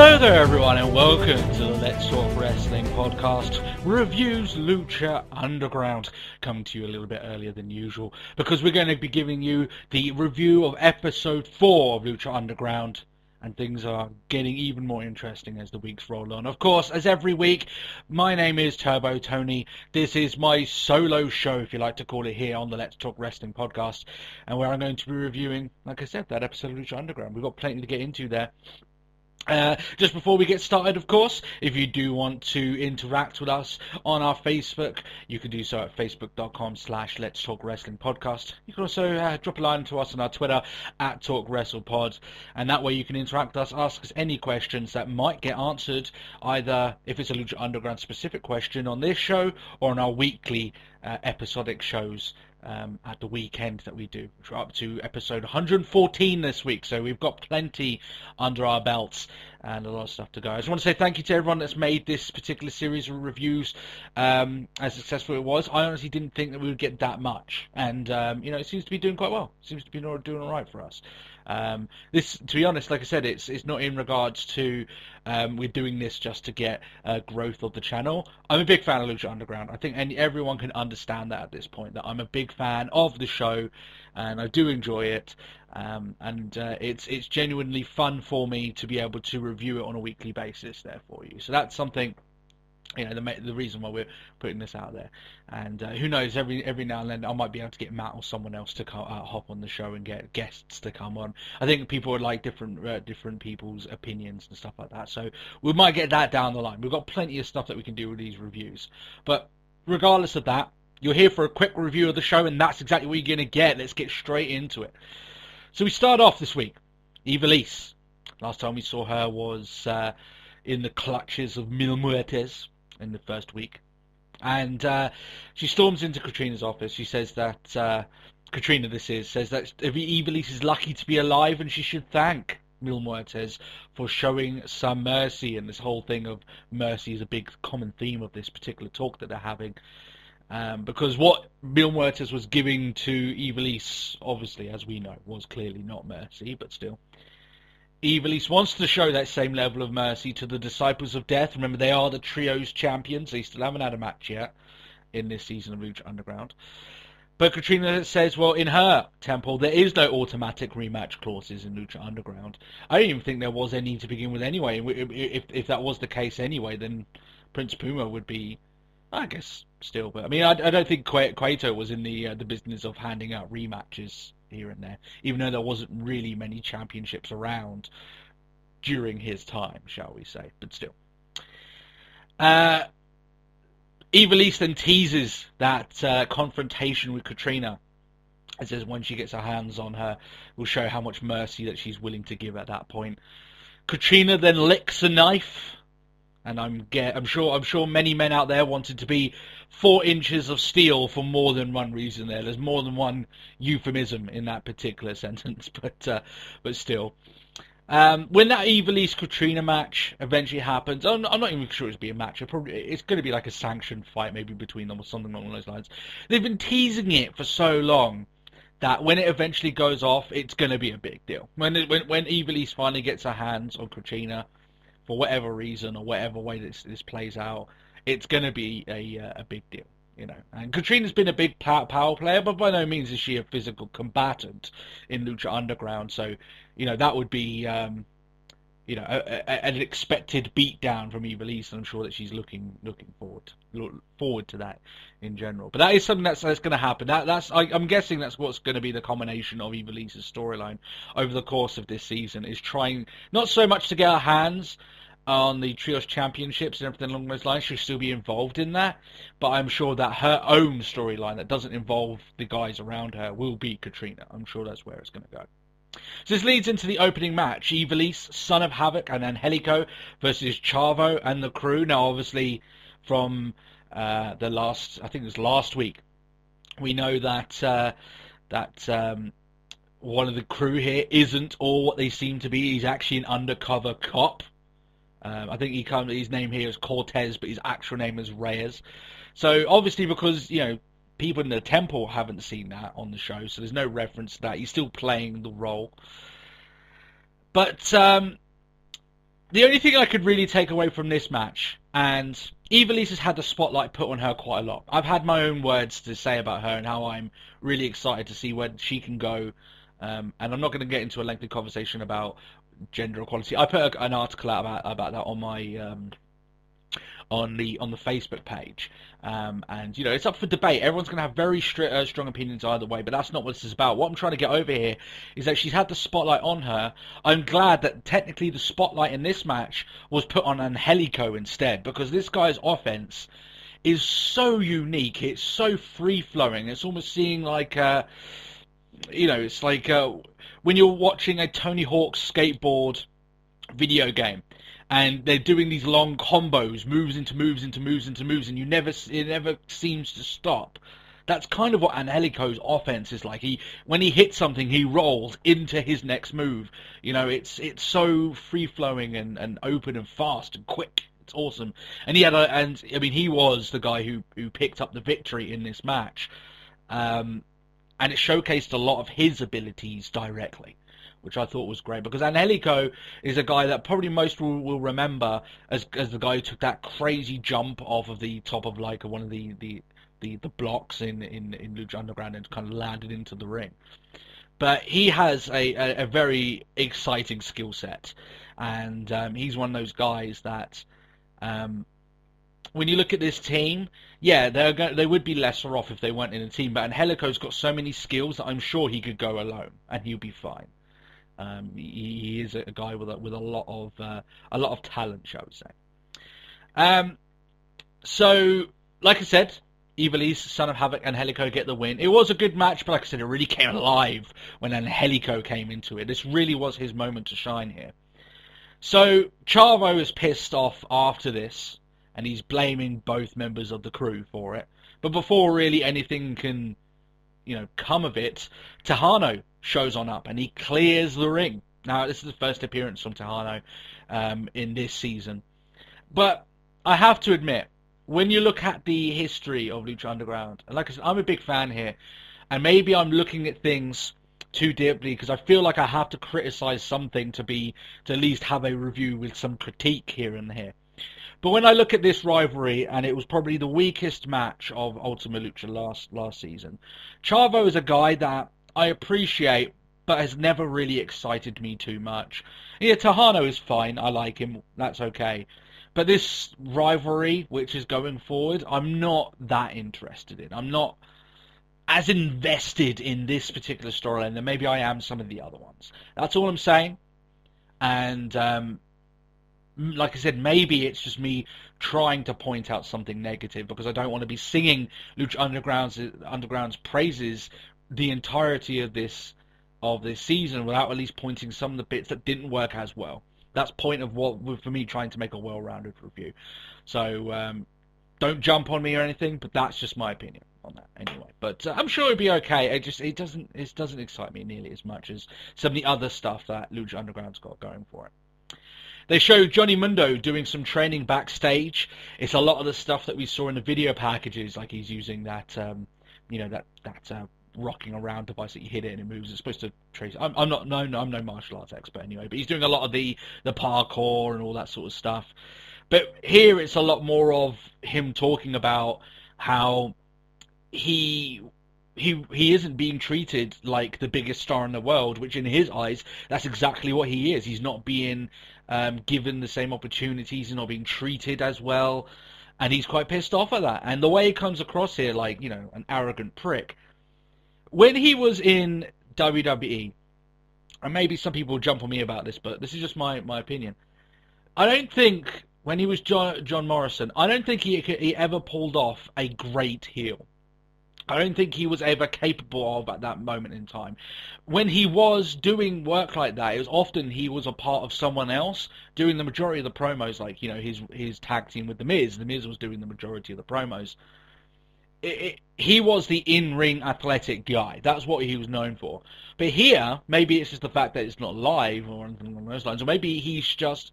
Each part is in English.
Hello there everyone and welcome to the Let's Talk Wrestling podcast, reviews Lucha Underground, coming to you a little bit earlier than usual because we're going to be giving you the review of episode 4 of Lucha Underground, and things are getting even more interesting as the weeks roll on. Of course, as every week, my name is Turbo Tony. This is my solo show, if you like to call it, here on the Let's Talk Wrestling podcast, and where I'm going to be reviewing, like I said, that episode of Lucha Underground. We've got plenty to get into there. Just before we get started, of course, if you do want to interact with us on our Facebook, you can do so at facebook.com/Let's Talk Wrestling Podcast. You can also drop a line to us on our Twitter at TalkWrestlePod, and that way you can interact with us, ask us any questions that might get answered, either if it's a Lucha Underground specific question on this show or on our weekly episodic shows at the weekend that we do, which we're up to episode 114 this week, so we've got plenty under our belts and a lot of stuff to go. I just want to say thank you to everyone that's made this particular series of reviews as successful as it was. I honestly didn't think that we would get that much, and it seems to be doing quite well. It seems to be doing all right for us. This, to be honest, like I said, it's not in regards to we're doing this just to get growth of the channel. I'm a big fan of Lucha Underground. I think everyone can understand that at this point, that I'm a big fan of the show and I do enjoy it, and it's genuinely fun for me to be able to review it on a weekly basis there for you. So that's something, the reason why we're putting this out there. And who knows, every now and then I might be able to get Matt or someone else to hop on the show and get guests to come on. I think people would like different people's opinions and stuff like that. So we might get that down the line. We've got plenty of stuff that we can do with these reviews. But regardless of that, you're here for a quick review of the show, and that's exactly what you're going to get. Let's get straight into it. So we start off this week. Ivelisse. Last time we saw her was in the clutches of Mil Muertes in the first week, and she storms into Katrina's office. She says that Katrina says that Ivelisse is lucky to be alive, and she should thank Mil Muertes for showing some mercy. And this whole thing of mercy is a big common theme of this particular talk that they're having, because what Mil Muertes was giving to Ivelisse, obviously, as we know, was clearly not mercy, but still. Ivelisse wants to show that same level of mercy to the Disciples of Death. Remember, they are the Trios champions. They still haven't had a match yet in this season of Lucha Underground. But Katrina says, well, in her temple, there is no automatic rematch clauses in Lucha Underground. I don't even think there was any to begin with anyway. If that was the case anyway, then Prince Puma would be, I guess, still. But I mean, I don't think Cueto was in the business of handing out rematches here and there, even though there wasn't really many championships around during his time, shall we say, but still. Ivelisse then teases that confrontation with Katrina. It says when she gets her hands on her, will show how much mercy that she's willing to give at that point. Katrina then licks a knife, and I'm sure many men out there wanted to be 4 inches of steel for more than one reason there. There's more than one euphemism in that particular sentence, but still. When that Ivelisse Katrina match eventually happens, I'm not even sure it's be a match. It's going to be like a sanctioned fight, maybe between them or something along those lines. They've been teasing it for so long that when it eventually goes off, it's going to be a big deal. When Ivelisse finally gets her hands on Katrina, for whatever reason or whatever way this plays out, it's going to be a big deal, And Katrina's been a big power player, but by no means is she a physical combatant in Lucha Underground. So, that would be, an expected beatdown from Ivelisse, and I'm sure that she's looking forward to that in general. But that is something that's going to happen. I'm guessing that's what's going to be the combination of Ivelisse's storyline over the course of this season, is trying not so much to get her hands on the Trios Championships and everything along those lines. She'll still be involved in that, but I'm sure that her own storyline that doesn't involve the guys around her will be Katrina. I'm sure that's where it's going to go. So this leads into the opening match. Ivelisse, Son of Havoc, and Angelico versus Chavo and the crew. Now, obviously, from I think it was last week, we know that one of the crew here isn't all what they seem to be. He's actually an undercover cop. I think his name here is Cortez, but his actual name is Reyes. So obviously, because people in the temple haven't seen that on the show, so there's no reference to that. He's still playing the role. But The only thing I could really take away from this match, and Ivelisse has had the spotlight put on her quite a lot. I've had my own words to say about her and how I'm really excited to see where she can go. And I'm not going to get into a lengthy conversation about gender equality. I put an article out about that on my on the Facebook page, and you know, it's up for debate. Everyone's going to have very strong opinions either way, but that's not what this is about. What I'm trying to get over here is that she's had the spotlight on her. I'm glad that technically the spotlight in this match was put on Angelico instead, because this guy's offense is so unique. It's so free flowing. It's almost seeing like you know, it's like when you're watching a Tony Hawk skateboard video game, and they're doing these long combos, moves into moves into moves into moves, and it never seems to stop. That's kind of what Angelico's offense is like. When he hits something, he rolls into his next move. You know, it's so free flowing and open and fast and quick. It's awesome. And he was the guy who picked up the victory in this match, and it showcased a lot of his abilities directly, which I thought was great, because Angelico is a guy that probably most will remember as the guy who took that crazy jump off of the top of like one of the blocks in Lucha Underground and kind of landed into the ring. But he has a very exciting skill set, and he's one of those guys that when you look at this team, yeah, they would be lesser off if they weren't in a team, but Angelico's got so many skills that I'm sure he could go alone and he'll be fine. He is a guy with a lot of talent, shall we say. So, like I said, Ivelisse, Son of Havoc, and Angelico get the win. It was a good match, but like I said, it really came alive when Angelico came into it. This really was his moment to shine here. So, Chavo is pissed off after this, and he's blaming both members of the crew for it. But before really anything can, you know, come of it, Tejano shows on up and he clears the ring. Now, this is the first appearance from Tejano in this season. But I have to admit, when you look at the history of Lucha Underground, and like I said, I'm a big fan here, and maybe I'm looking at things too deeply because I feel like I have to criticize something to at least have a review with some critique here and there. But when I look at this rivalry, and it was probably the weakest match of Ultima Lucha last season, Chavo is a guy that I appreciate, but has never really excited me too much. Yeah, Tejano is fine. I like him. That's okay. But this rivalry, which is going forward, I'm not that interested in. I'm not as invested in this particular storyline than maybe I am some of the other ones. That's all I'm saying. And like I said, maybe it's just me trying to point out something negative because I don't want to be singing Lucha Underground's praises the entirety of this season without at least pointing some of the bits that didn't work as well. That's point of for me trying to make a well-rounded review. So don't jump on me or anything, but that's just my opinion on that anyway. But I'm sure it'll be okay. It doesn't excite me nearly as much as some of the other stuff that Lucha Underground's got going for it. They show Johnny Mundo doing some training backstage. It's a lot of the stuff that we saw in the video packages, like he's using that, that rocking around device that you hit it and it moves. It's supposed to trace. I'm no martial arts expert anyway, but he's doing a lot of the parkour and all that sort of stuff. But here it's a lot more of him talking about how he isn't being treated like the biggest star in the world, which in his eyes, that's exactly what he is. He's not being given the same opportunities, he's not being treated as well, and he's quite pissed off at that. And the way he comes across here, like, you know, an arrogant prick. When he was in WWE, and maybe some people will jump on me about this, but this is just my opinion. I don't think, when he was John Morrison, I don't think he ever pulled off a great heel. I don't think he was ever capable of at that moment in time. When he was doing work like that, it was often he was a part of someone else doing the majority of the promos, like, you know, his tag team with The Miz. The Miz was doing the majority of the promos. He was the in-ring athletic guy. That's what he was known for. But here, maybe it's just the fact that it's not live or anything along those lines, or maybe he's just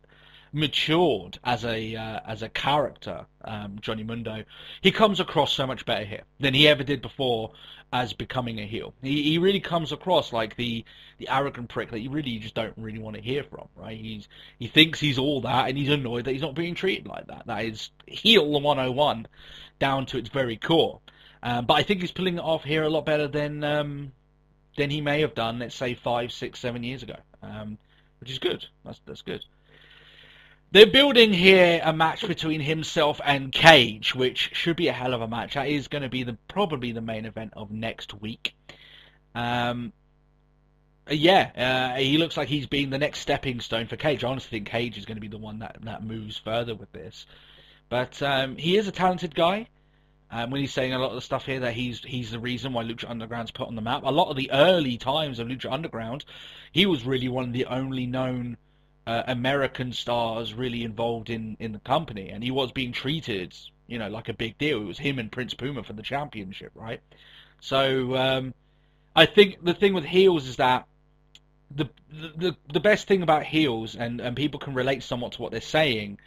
matured as a character, Johnny Mundo, he comes across so much better here than he ever did before as becoming a heel. He really comes across like the arrogant prick that you just don't really want to hear from, right? He thinks he's all that, and he's annoyed that he's not being treated like that. That is heel 101 down to its very core. But I think he's pulling it off here a lot better than he may have done, let's say 5, 6, 7 years ago, which is good. That's good. They're building here a match between himself and Cage, which should be a hell of a match. That is going to be probably the main event of next week. He looks like he's being the next stepping stone for Cage. I honestly think Cage is going to be the one that moves further with this. But he is a talented guy. When he's saying a lot of the stuff here that he's the reason why Lucha Underground's put on the map. A lot of the early times of Lucha Underground, he was really one of the only known American stars really involved in the company, and he was being treated, like a big deal. It was him and Prince Puma for the championship, right? So I think the thing with heels is that the best thing about heels, and people can relate somewhat to what they're saying,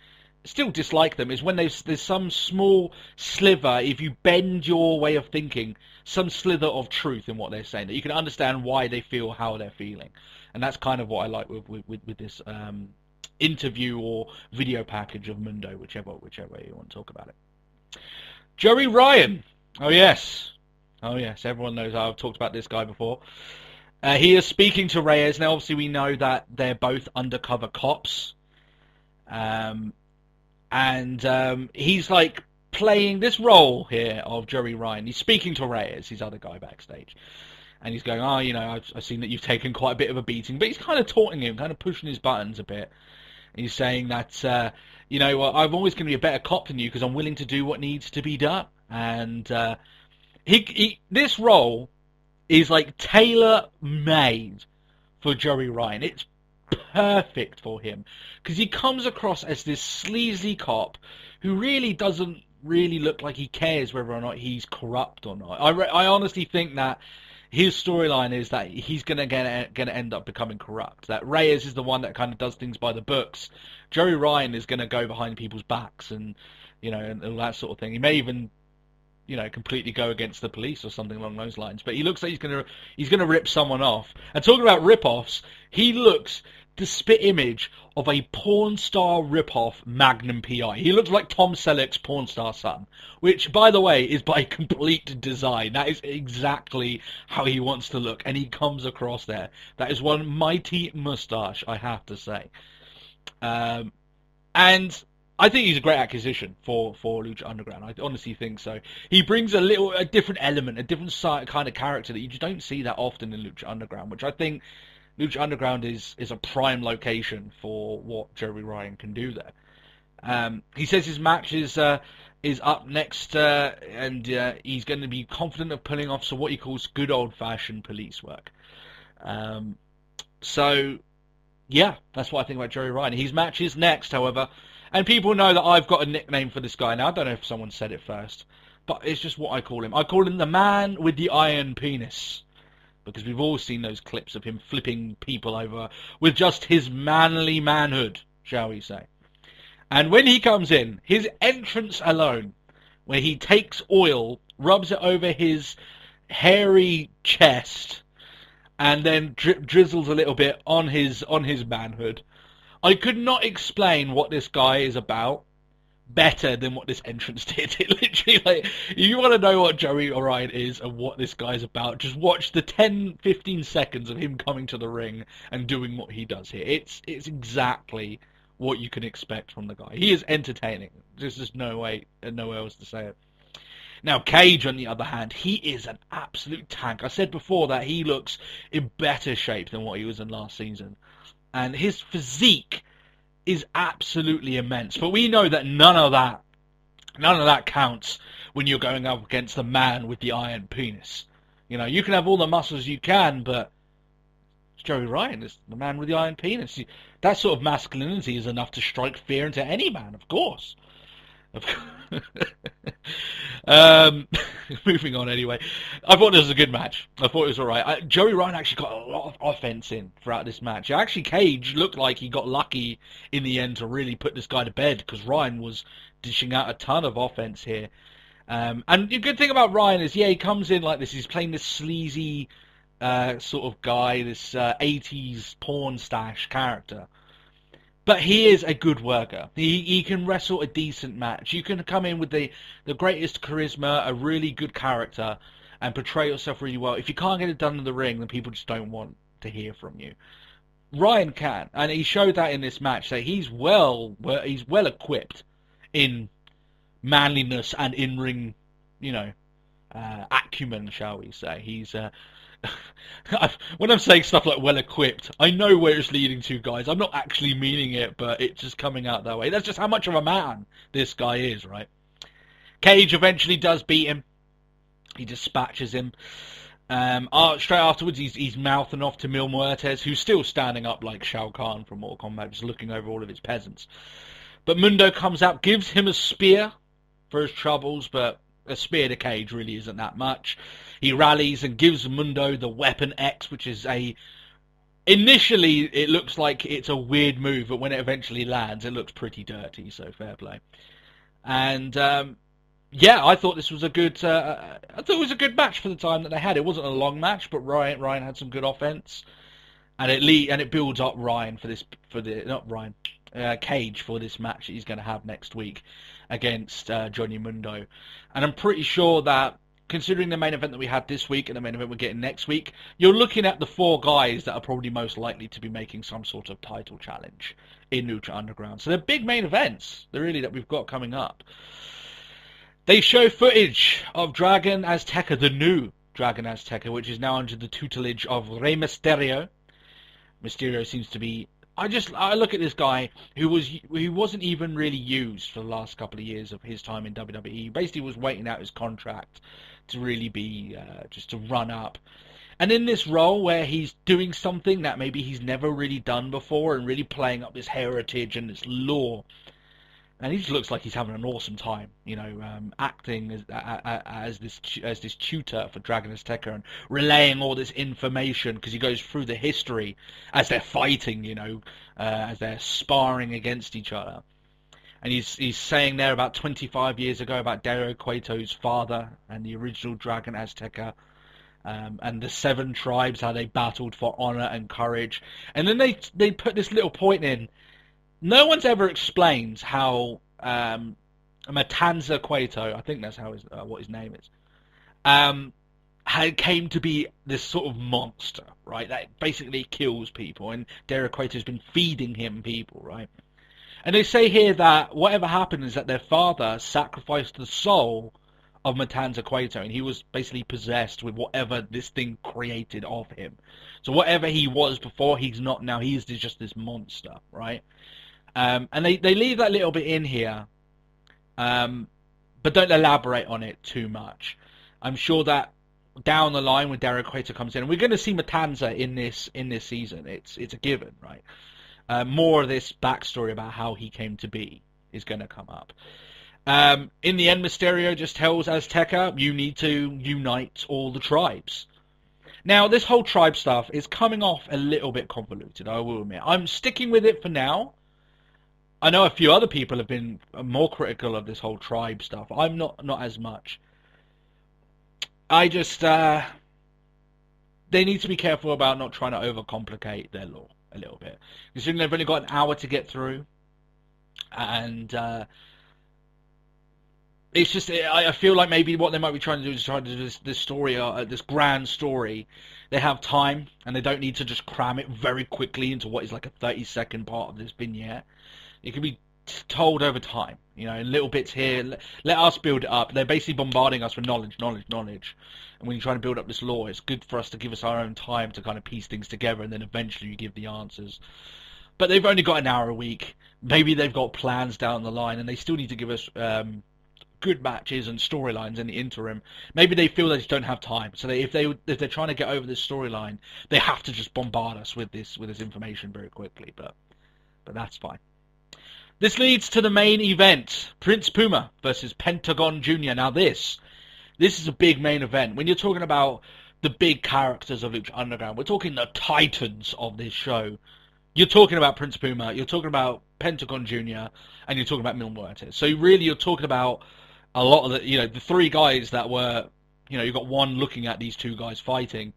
still dislike them, is when there's some small sliver, if you bend your way of thinking, some slither of truth in what they're saying, that you can understand why they feel how they're feeling. And that's kind of what I like with this interview or video package of Mundo, whichever way you want to talk about it. Joey Ryan. Oh yes, everyone knows I've talked about this guy before. He is speaking to Reyes. Now obviously we know that they're both undercover cops. And he's like playing this role here of Joey Ryan. He's speaking to Reyes, his other guy backstage. And he's going, I've seen that you've taken quite a bit of a beating. But he's kind of taunting him, kind of pushing his buttons a bit. And he's saying that, I'm always going to be a better cop than you because I'm willing to do what needs to be done. And this role is like tailor-made for Joey Ryan. It's perfect for him because he comes across as this sleazy cop who really doesn't really look like he cares whether or not he's corrupt or not. I honestly think that his storyline is that he's gonna end up becoming corrupt. That Reyes is the one that kind of does things by the books. Joey Ryan is gonna go behind people's backs and and all that sort of thing. He may even completely go against the police or something along those lines. But he looks like he's gonna rip someone off. And talking about rip-offs, he looks the spit image of a porn star rip-off Magnum PI. He looks like Tom Selleck's porn star son, which, by the way, is by complete design. That is exactly how he wants to look, and he comes across there. That is one mighty mustache, I have to say. And I think he's a great acquisition for Lucha Underground. I honestly think so. He brings a different element, a different kind of character that you just don't see that often in Lucha Underground, which I think Lucha Underground is a prime location for what Joey Ryan can do there. He says his match is up next, and he's going to be confident of pulling off what he calls good old-fashioned police work. So, yeah, that's what I think about Joey Ryan. His match is next, however, and people know that I've got a nickname for this guy now. I don't know if someone said it first, but it's just what I call him. I call him the man with the iron penis, because we've all seen those clips of him flipping people over with just his manly manhood, shall we say. And when he comes in, his entrance alone, where he takes oil, rubs it over his hairy chest, and then drizzles a little bit on his manhood, I could not explain what this guy is about better than what this entrance did. It literally, if you want to know what Joey Ryan is and what this guy's about, just watch the 10-15 seconds of him coming to the ring and doing what he does here. It's exactly what you can expect from the guy. He is entertaining. There's just nowhere else to say it. Now, Cage, on the other hand, he is an absolute tank. I said before that he looks in better shape than what he was in last season. And his physique is absolutely immense. But we know that none of that counts when you're going up against the man with the iron penis. You can have all the muscles you can, but Joey Ryan is the man with the iron penis. That sort of masculinity is enough to strike fear into any man, of course. moving on anyway. I thought this was a good match. I thought it was alright. Joey Ryan actually got a lot of offense in throughout this match. Actually, Cage looked like he got lucky in the end to really put this guy to bed, because Ryan was dishing out a ton of offense here. And the good thing about Ryan is, he comes in like this. He's playing this sleazy sort of guy, this 80s porn stash character. But he is a good worker. He can wrestle a decent match. You can come in with the greatest charisma, a really good character, and portray yourself really well. If you can't get it done in the ring, then people just don't want to hear from you. Ryan can, and he showed that in this match, that he's well equipped in manliness and in-ring, acumen, shall we say. He's when I'm saying stuff like well-equipped, I know where it's leading to, guys. I'm not actually meaning it, but it's just coming out that way. That's just how much of a man this guy is, right? Cage eventually does beat him. He dispatches him. Straight afterwards, he's mouthing off to Mil Muertes, who's still standing up like Shao Kahn from Mortal Kombat, just looking over all of his peasants. But Mundo comes out, gives him a spear for his troubles, but a spear to Cage really isn't that much. He rallies and gives Mundo the Weapon X, which is initially it looks like it's a weird move, but when it eventually lands, it looks pretty dirty, so fair play. And I thought this was a good match for the time that they had. It wasn't a long match, but Ryan had some good offense, and it builds up Cage for this match that he's going to have next week against Johnny Mundo. And I'm pretty sure that, considering the main event that we had this week and the main event we're getting next week, you're looking at the 4 guys that are probably most likely to be making some sort of title challenge in Lucha Underground. So they're big main events, that we've got coming up. They show footage of Dragon Azteca, the new Dragon Azteca, which is now under the tutelage of Rey Mysterio. Mysterio seems to be... I look at this guy who wasn't even really used for the last couple of years of his time in WWE. He basically was waiting out his contract to really be just to run up. And in this role where he's doing something that maybe he's never really done before and really playing up this heritage and this lore, and he just looks like he's having an awesome time, acting as this tutor for Dragon Azteca and relaying all this information, because he goes through the history as they're fighting, as they're sparring against each other. And he's saying there about 25 years ago about Dario Cueto's father and the original Dragon Azteca, and the 7 tribes, how they battled for honor and courage. And then they put this little point in. No one's ever explained how Matanza Cueto, I think that's what his name is, came to be this sort of monster, right? That basically kills people, and Dario Cueto's been feeding him people, right? And they say here that whatever happened is that their father sacrificed the soul of Matanza Cueto, and he was basically possessed with whatever this thing created of him. So whatever he was before, he's not now. He's just this monster, right? And they leave that little bit in here, but don't elaborate on it too much. I'm sure that down the line when Dario Cueto comes in, and we're going to see Matanza in this season. It's a given, right? More of this backstory about how he came to be is going to come up. In the end, Mysterio just tells Azteca, you need to unite all the tribes. Now, this whole tribe stuff is coming off a little bit convoluted, I will admit. I'm sticking with it for now. I know a few other people have been more critical of this whole tribe stuff. I'm not as much. I just... they need to be careful about not trying to overcomplicate their law a little bit. Considering they've only got an hour to get through. And... it's just, I feel like maybe what they might be trying to do is try to do this story, this grand story. They have time, and they don't need to just cram it very quickly into what is like a 30-second part of this vignette. It can be told over time, in little bits here. Let us build it up. They're basically bombarding us with knowledge. And when you're trying to build up this lore, it's good for us to give us our own time to kind of piece things together, and then eventually you give the answers. But they've only got an hour a week. Maybe they've got plans down the line, and they still need to give us... good matches and storylines in the interim. Maybe they feel they just don't have time. So if they're trying to get over this storyline, they have to just bombard us with this information very quickly. But that's fine. This leads to the main event: Prince Puma versus Pentagon Jr. Now this This is a big main event. When you're talking about the big characters of Lucha Underground, we're talking the titans of this show. You're talking about Prince Puma, you're talking about Pentagon Jr, and you're talking about Mil Muertes. So really, you're talking about a lot of the three guys that were, you've got one looking at these two guys fighting.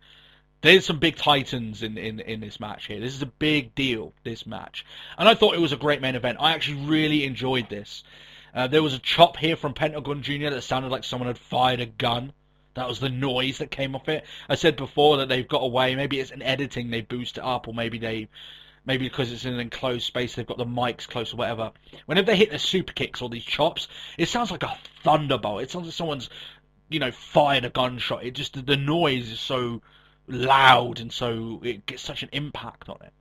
There's some big titans in this match here. This is a big deal, this match. And I thought it was a great main event. I actually really enjoyed this. There was a chop here from Pentagon Jr. that sounded like someone had fired a gun. That was the noise that came off it. I said before that they've got away. Maybe it's in editing, they boost it up, or maybe because it's in an enclosed space, they've got the mics close or whatever. Whenever they hit their super kicks or these chops, it sounds like a thunderbolt. It sounds like someone's, fired a gunshot. It just, the noise is so loud, and so it gets such an impact on it.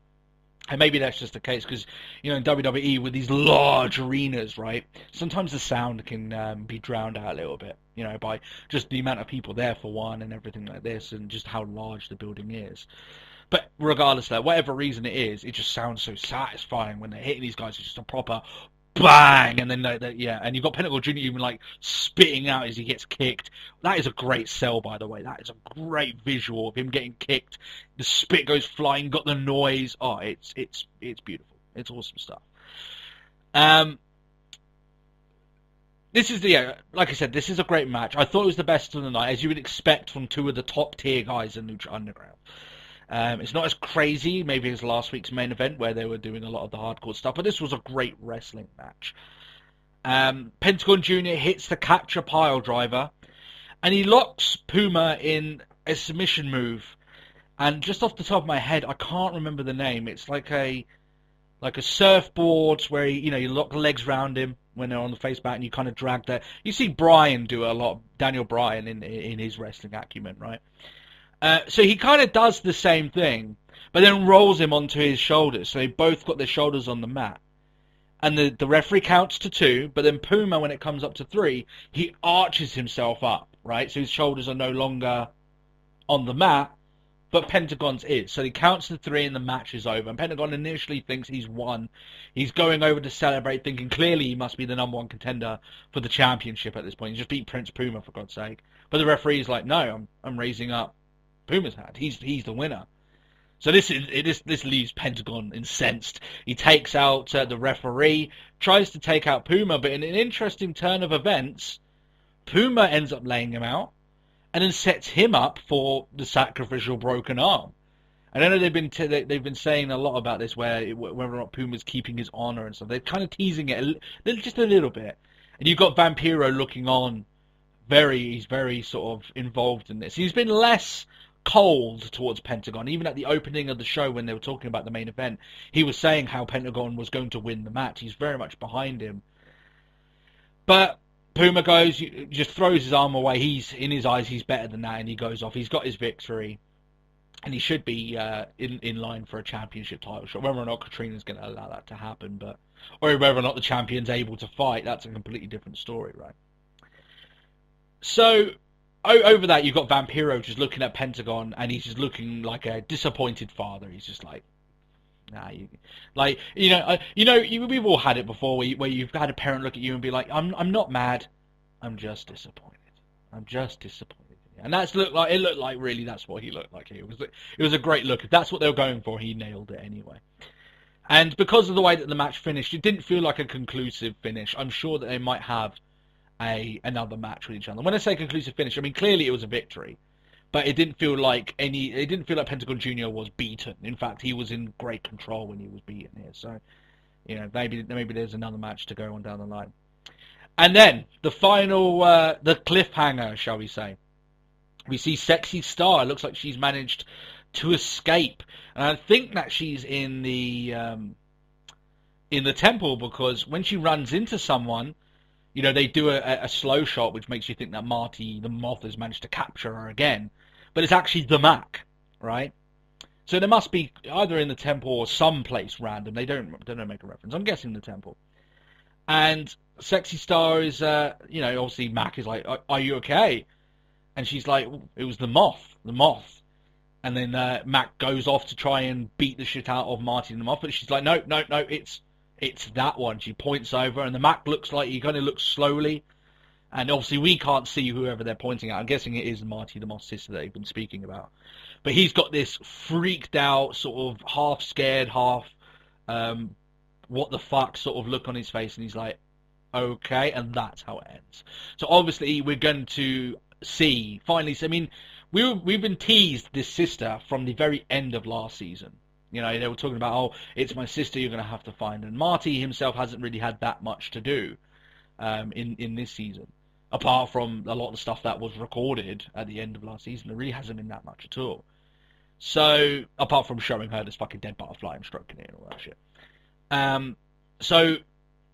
And maybe that's just the case because, in WWE with these large arenas, right, sometimes the sound can be drowned out a little bit, by just the amount of people there for one and everything like this, and just how large the building is. But regardless of that, whatever reason it is, it just sounds so satisfying when they're hitting these guys. It's just a proper bang, and then and you've got Pentagon Jr. even spitting out as he gets kicked. That is a great sell, by the way. That is a great visual of him getting kicked. The spit goes flying, got the noise. Oh, it's beautiful. It's awesome stuff. This is like I said, this is a great match. I thought it was the best of the night, as you would expect from two of the top tier guys in Lucha Underground. It's not as crazy, maybe, as last week's main event, where they were doing a lot of the hardcore stuff, but this was a great wrestling match. Pentagon Jr. hits the capture pile driver, and he locks Puma in a submission move. And just off the top of my head, I can't remember the name. It's like a surfboard where you lock the legs around him when they're on the face back, and you kind of drag that. You see Bryan do a lot, Daniel Bryan in his wrestling acumen, right? So he kind of does the same thing, but then rolls him onto his shoulders. So they both got their shoulders on the mat. And the referee counts to 2, but then Puma, when it comes up to 3, he arches himself up, right? So his shoulders are no longer on the mat, but Pentagon's is. So he counts to 3 and the match is over. And Pentagon initially thinks he's won. He's going over to celebrate, thinking clearly he must be the number 1 contender for the championship at this point. He just beat Prince Puma, for God's sake. But the referee's like, no, I'm raising up Puma's hand. He's the winner. So this leaves Pentagon incensed. He takes out the referee, tries to take out Puma, but in an interesting turn of events, Puma ends up laying him out, and then sets him up for the sacrificial broken arm. I know they've been saying a lot about this, whether or not Puma's keeping his honor and stuff. They're kind of teasing it just a little bit, and you've got Vampiro looking on. He's very sort of involved in this. He's been less cold towards Pentagon. Even at the opening of the show, when they were talking about the main event, he was saying how Pentagon was going to win the match. He's very much behind him. But Puma just throws his arm away. In his eyes, he's better than that, and he goes off. He's got his victory, and he should be in line for a championship title shot. Whether or not Katrina's going to allow that to happen, or whether or not the champion's able to fight, that's a completely different story, right? So over that, you've got Vampiro just looking at Pentagon, and he's just looking like a disappointed father. He's just like, nah, we've all had it before, where you've had a parent look at you and be like, I'm not mad, I'm just disappointed. I'm just disappointed. And it looked like really that's what he looked like here. It was a great look. If that's what they were going for, he nailed it anyway. And because of the way that the match finished, it didn't feel like a conclusive finish. I'm sure that they might have another match with each other. When I say conclusive finish, I mean clearly it was a victory, but it didn't feel like Pentagon Jr. was beaten. In fact, he was in great control when he was beaten here. So, maybe there's another match to go on down the line. And then the final, the cliffhanger, shall we say? We see Sexy Star. It looks like she's managed to escape, and I think that she's in the temple, because when she runs into someone, they do a slow shot, which makes you think that Marty the Moth has managed to capture her again. But it's actually the Mac, right? So there must be either in the temple or someplace random. They don't make a reference. I'm guessing the temple. And Sexy Star is, obviously Mac is like, are you okay? And she's like, it was the Moth. And then Mac goes off to try and beat the shit out of Marty the Moth. But she's like, no, it's that one. She points over, and the Mac looks like he kind of looks slowly, And obviously we can't see whoever they're pointing at. I'm guessing it is Marty the Moss sister that they've been speaking about. But he's got this freaked out, sort of half scared, half what the fuck sort of look on his face, and he's like, okay, and that's how it ends. So obviously we're going to see, finally, I mean, we've been teased this sister from the very end of last season. You know, they were talking about, oh, it's my sister you're going to have to find. And Marty himself hasn't really had that much to do in this season. Apart from a lot of the stuff that was recorded at the end of last season, there really hasn't been that much at all. So, apart from showing her this fucking dead butterfly and stroking it and all that shit. So,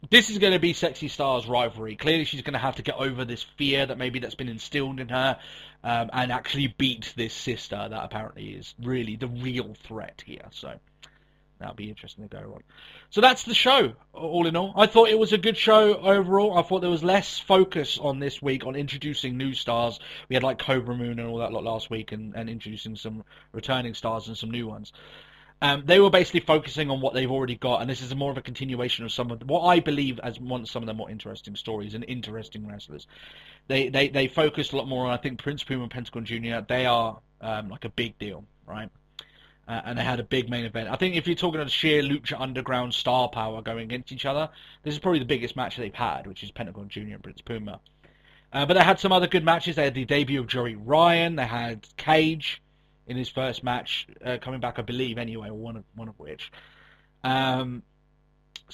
this is going to be Sexy Star's rivalry. Clearly she's going to have to get over this fear that maybe that's been instilled in her, and actually beat this sister that apparently is really the real threat here. So that'll be interesting to go on. So that's the show, all in all. I thought it was a good show overall. I thought there was less focus on this week on introducing new stars. We had like Cobra Moon and all that lot last week, and introducing some returning stars and some new ones. They were basically focusing on what they've already got, and this is more of a continuation of some of what I believe as some of the more interesting stories and interesting wrestlers. They focused a lot more on, I think, Prince Puma and Pentagon Jr. They are like a big deal, right? And they had a big main event. I think if you're talking about sheer Lucha Underground star power going against each other, this is probably the biggest match they've had, which is Pentagon Jr. and Prince Puma. But they had some other good matches. They had the debut of Joey Ryan. They had Cage in his first match, coming back, I believe, anyway, or one of which. So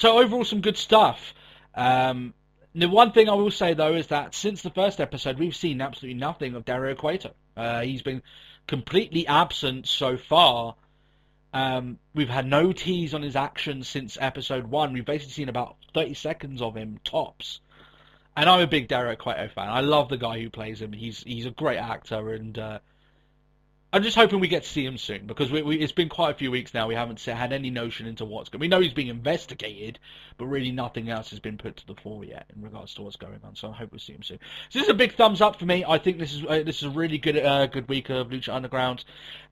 overall, some good stuff. The one thing I will say, though, is that since the first episode, we've seen absolutely nothing of Dario Cueto. He's been completely absent so far. We've had no tease on his actions since episode 1. We've basically seen about 30 seconds of him, tops. And I'm a big Dario Cueto fan. I love the guy who plays him. He's a great actor, and I'm just hoping we get to see him soon, because it's been quite a few weeks now. We haven't had any notion into what's going on. We know he's being investigated, but really nothing else has been put to the fore yet in regards to what's going on. So I hope we'll see him soon. So this is a big thumbs up for me. I think this is a really good week of Lucha Underground.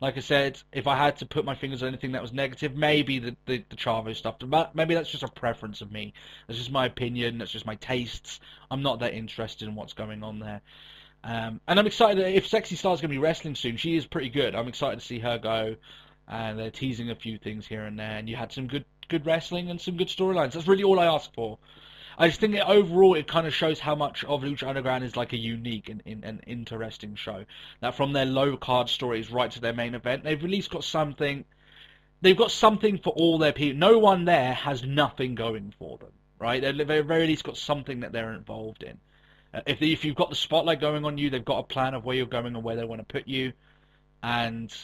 Like I said, if I had to put my fingers on anything that was negative, maybe the Chavo stuff. But maybe that's just a preference of me. That's just my opinion. That's just my tastes. I'm not that interested in what's going on there. And I'm excited that if Sexy Star's going to be wrestling soon, she is pretty good. I'm excited to see her go. And they're teasing a few things here and there. And you had some good wrestling and some good storylines. That's really all I asked for. I just think overall it kind of shows how much of Lucha Underground is like a unique and interesting show. That from their low card stories right to their main event, they've at least got something. They've got something for all their people. No one there has nothing going for them, right? They've very least got something that they're involved in. If you've got the spotlight going on you, they've got a plan of where you're going and where they want to put you. And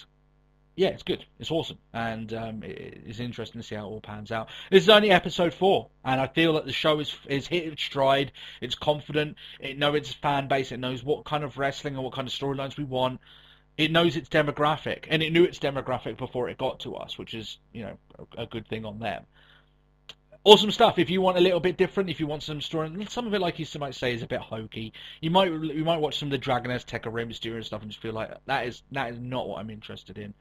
yeah, it's good. It's awesome. And it's interesting to see how it all pans out. This is only episode 4. And I feel that the show is hit its stride. It's confident. It knows its fan base. It knows what kind of wrestling and what kind of storylines we want. It knows its demographic. And it knew its demographic before it got to us, which is, you know, a good thing on them. Awesome stuff. If you want a little bit different, if you want some story, some of it, like you might say, is a bit hokey. You might watch some of the Dragoness, Tekka, Rey Mysterio and stuff, and just feel like that is not what I'm interested in.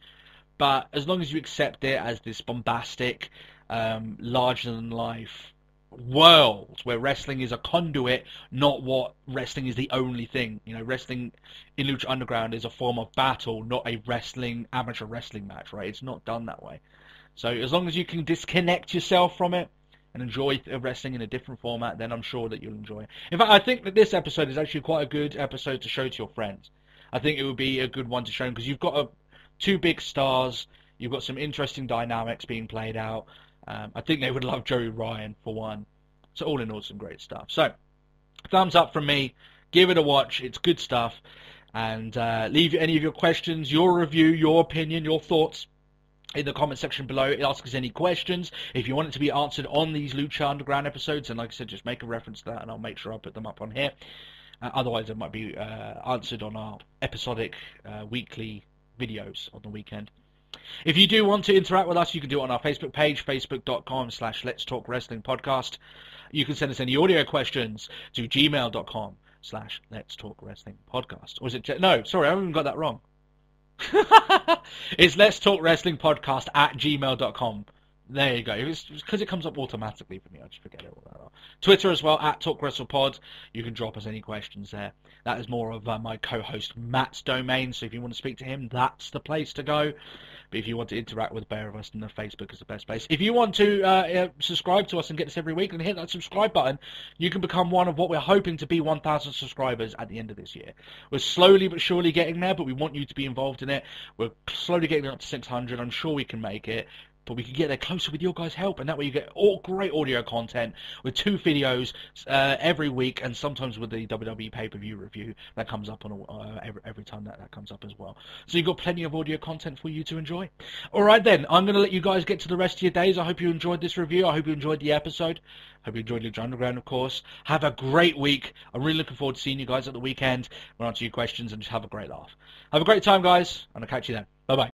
But as long as you accept it as this bombastic, larger than life world where wrestling is a conduit, not what wrestling is the only thing. You know, wrestling in Lucha Underground is a form of battle, not a amateur wrestling match. Right? It's not done that way. So as long as you can disconnect yourself from it and enjoy wrestling in a different format, then I'm sure that you'll enjoy it. In fact, I think that this episode is actually quite a good episode to show to your friends. I think it would be a good one to show them, because you've got 2 big stars, you've got some interesting dynamics being played out. I think they would love Joey Ryan, for one. So all in all, some great stuff. So, thumbs up from me. Give it a watch. It's good stuff. And leave any of your questions, your review, your opinion, your thoughts in the comment section below. Ask us any questions. If you want it to be answered on these Lucha Underground episodes, and like I said, just make a reference to that, and I'll make sure I put them up on here. Otherwise, it might be answered on our episodic weekly videos on the weekend. If you do want to interact with us, you can do it on our Facebook page, facebook.com/letstalkwrestlingpodcast. You can send us any audio questions to gmail.com/letstalkwrestlingpodcast. Or is it... No, sorry, I haven't got that wrong. It's letstalkwrestlingpodcast@gmail.com. There you go. It's because it comes up automatically for me. I just forget it all that. Twitter as well, at TalkWrestlePod. You can drop us any questions there. That is more of my co-host Matt's domain, so if you want to speak to him, that's the place to go. But if you want to interact with the pair of us, then the Facebook is the best place. If you want to subscribe to us and get us every week and hit that subscribe button, you can become one of what we're hoping to be 1,000 subscribers at the end of this year. We're slowly but surely getting there, but we want you to be involved in it. We're slowly getting up to 600. I'm sure we can make it. But we can get there closer with your guys' help, and that way you get all great audio content with 2 videos every week, and sometimes with the WWE pay-per-view review that comes up on every time that comes up as well. So you've got plenty of audio content for you to enjoy. All right then, I'm going to let you guys get to the rest of your days. I hope you enjoyed this review. I hope you enjoyed the episode. I hope you enjoyed Lucha Underground, of course. Have a great week. I'm really looking forward to seeing you guys at the weekend. We'll answer your questions and just have a great laugh. Have a great time, guys, and I'll catch you then. Bye-bye.